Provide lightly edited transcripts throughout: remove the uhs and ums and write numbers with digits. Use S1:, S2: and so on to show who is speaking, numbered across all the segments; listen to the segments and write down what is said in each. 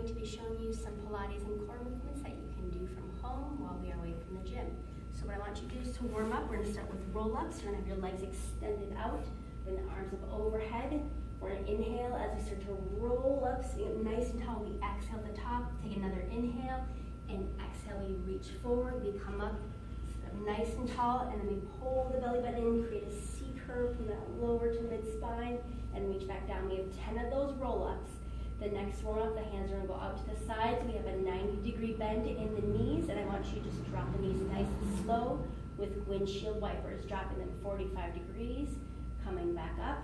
S1: to be showing you some Pilates and core movements that you can do from home while we are away from the gym. So what I want you to do is to warm up. We're going to start with roll-ups. You're going to have your legs extended out. Bring the arms up overhead. We're going to inhale as we start to roll up, sitting nice and tall. We exhale at the top. Take another inhale, and exhale. We reach forward. We come up nice and tall, and then we pull the belly button in, create a C curve from that lower to mid-spine, and reach back down. We have 10 of those roll-ups. The next warm-up, the hands are going to go out to the sides. We have a 90-degree bend in the knees, and I want you to just drop the knees nice and slow with windshield wipers, dropping them 45 degrees, coming back up.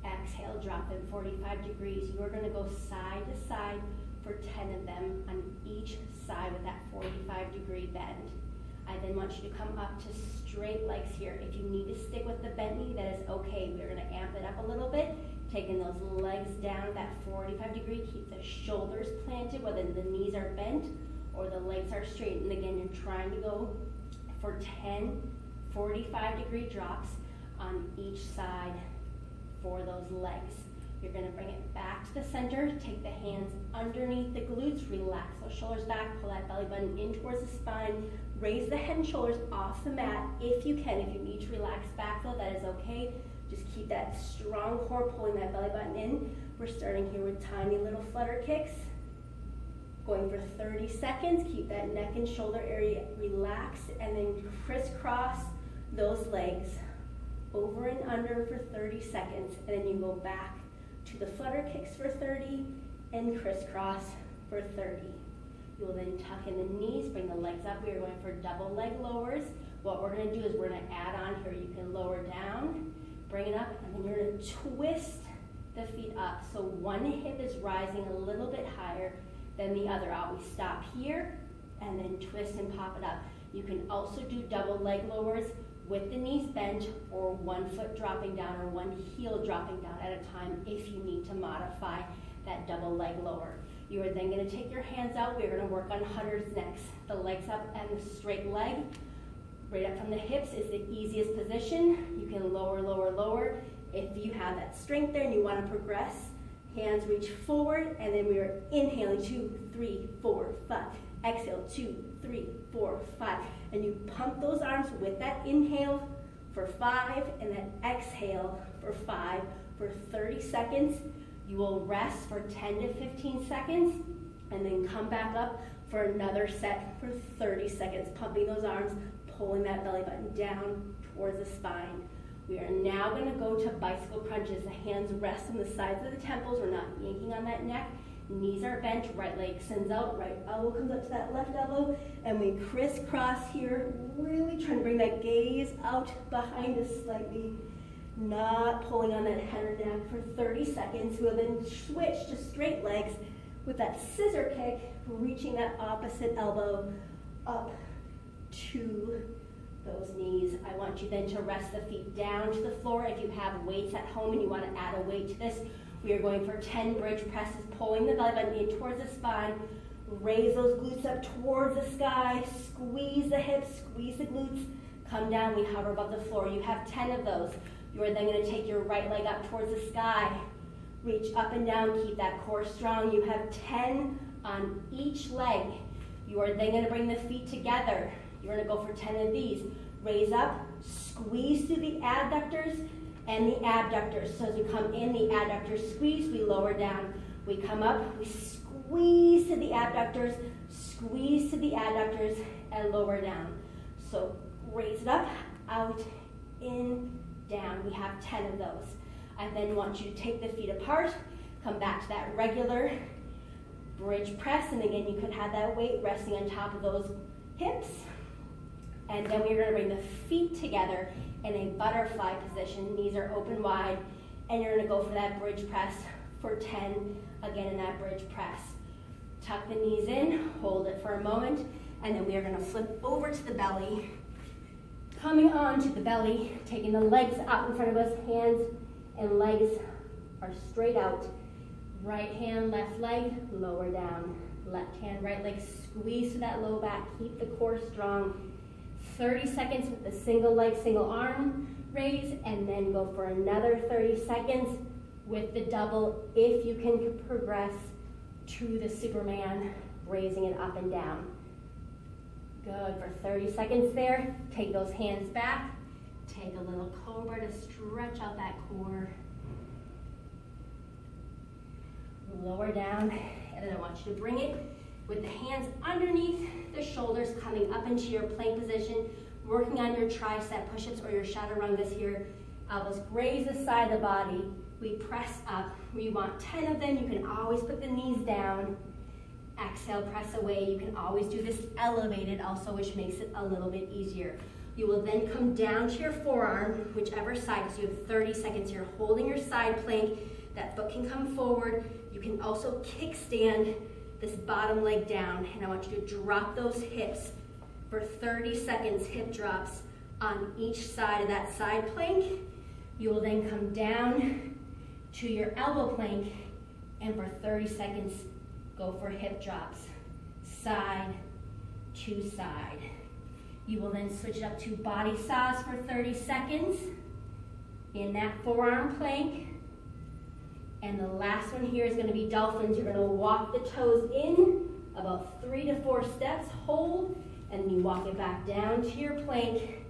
S1: Exhale, drop them 45 degrees. You're going to go side to side for 10 of them on each side with that 45-degree bend. I then want you to come up to straight legs here. If you need to stick with the bent knee, that is okay. We're going to amp it up a little bit, taking those legs down that 45 degree. Keep the shoulders planted, whether the knees are bent or the legs are straight. And again, you're trying to go for 10 45-degree drops on each side for those legs. You're going to bring it back to the center. Take the hands underneath the glutes. Relax those shoulders back. Pull that belly button in towards the spine. Raise the head and shoulders off the mat if you can. If you need to relax back though, that is okay. Just keep that strong core, pulling that belly button in. We're starting here with tiny little flutter kicks. Going for 30 seconds. Keep that neck and shoulder area relaxed, and then crisscross those legs over and under for 30 seconds. And then you go back to the flutter kicks for 30 and crisscross for 30. You will then tuck in the knees, bring the legs up. We are going for double leg lowers. What we're going to do is we're going to add on here. You can lower down, bring it up, and then you're going to twist the feet up. So one hip is rising a little bit higher than the other. We stop here and then twist and pop it up. You can also do double leg lowers with the knees bent, or one foot dropping down or one heel dropping down at a time if you need to modify that double leg lower. You are then going to take your hands out. We're going to work on hunters next. The legs up and the straight leg. Right up from the hips is the easiest position. You can lower, lower, lower. If you have that strength there and you want to progress, hands reach forward, and then we are inhaling 2, 3, 4, 5. Exhale, 2, 3, 4, 5. And you pump those arms with that inhale for 5 and then exhale for 5 for 30 seconds. You will rest for 10 to 15 seconds and then come back up for another set for 30 seconds, pumping those arms, pulling that belly button down towards the spine. We are now going to go to bicycle crunches. The hands rest on the sides of the temples. We're not yanking on that neck. Knees are bent, right leg extends out, right elbow comes up to that left elbow, and we crisscross here, really trying to bring that gaze out behind us slightly, not pulling on that head or neck for 30 seconds. We'll then switch to straight legs with that scissor kick, reaching that opposite elbow up to those knees. I want you then to rest the feet down to the floor. If you have weights at home and you want to add a weight to this, we are going for 10 bridge presses, pulling the belly button in towards the spine. Raise those glutes up towards the sky. Squeeze the hips, squeeze the glutes. Come down, we hover above the floor. You have 10 of those. You are then going to take your right leg up towards the sky. Reach up and down, keep that core strong. You have 10 on each leg. You are then going to bring the feet together. You're going to go for 10 of these. Raise up, squeeze through the adductors and the abductors. So as we come in, the adductors squeeze, we lower down. We come up, we squeeze to the abductors, squeeze to the adductors, and lower down. So raise it up, out, in, down. We have 10 of those. I then want you to take the feet apart, come back to that regular bridge press, and again, you could have that weight resting on top of those hips. And then we're going to bring the feet together in a butterfly position. Knees are open wide, and you're going to go for that bridge press for 10, again in that bridge press. Tuck the knees in, hold it for a moment, and then we are going to flip over to the belly. Coming on to the belly, taking the legs up in front of us, hands and legs are straight out. Right hand, left leg, lower down. Left hand, right leg, squeeze to that low back, keep the core strong. 30 seconds with the single leg, single arm raise, and then go for another 30 seconds with the double if you can progress to the Superman, raising it up and down. Good, for 30 seconds there. Take those hands back. Take a little cobra to stretch out that core. Lower down, and then I want you to bring it with the hands underneath the shoulders, coming up into your plank position, working on your tricep push-ups or your chaturangas here. Elbows graze the side of the body. We press up. We want 10 of them. You can always put the knees down. Exhale, press away. You can always do this elevated also, which makes it a little bit easier. You will then come down to your forearm, whichever side, so you have 30 seconds here, holding your side plank. That foot can come forward. You can also kickstand this bottom leg down, and I want you to drop those hips for 30 seconds, hip drops on each side of that side plank. You will then come down to your elbow plank, and for 30 seconds, go for hip drops, side to side. You will then switch it up to body saws for 30 seconds in that forearm plank. And the last one here is going to be dolphins. You're going to walk the toes in about 3 to 4 steps, hold, and you walk it back down to your plank.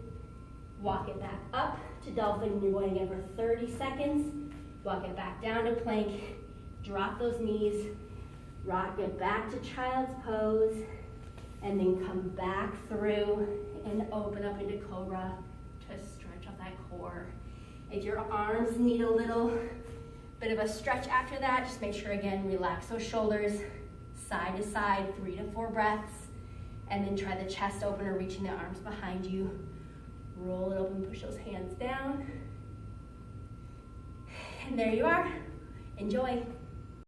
S1: Walk it back up to dolphin. You're going again for 30 seconds. Walk it back down to plank. Drop those knees. Rock it back to child's pose. And then come back through and open up into cobra to stretch out that core. If your arms need a little bit of a stretch after that, just make sure, again, relax those shoulders, side to side, 3 to 4 breaths, and then try the chest opener, reaching the arms behind you. Roll it open, push those hands down. And there you are. Enjoy.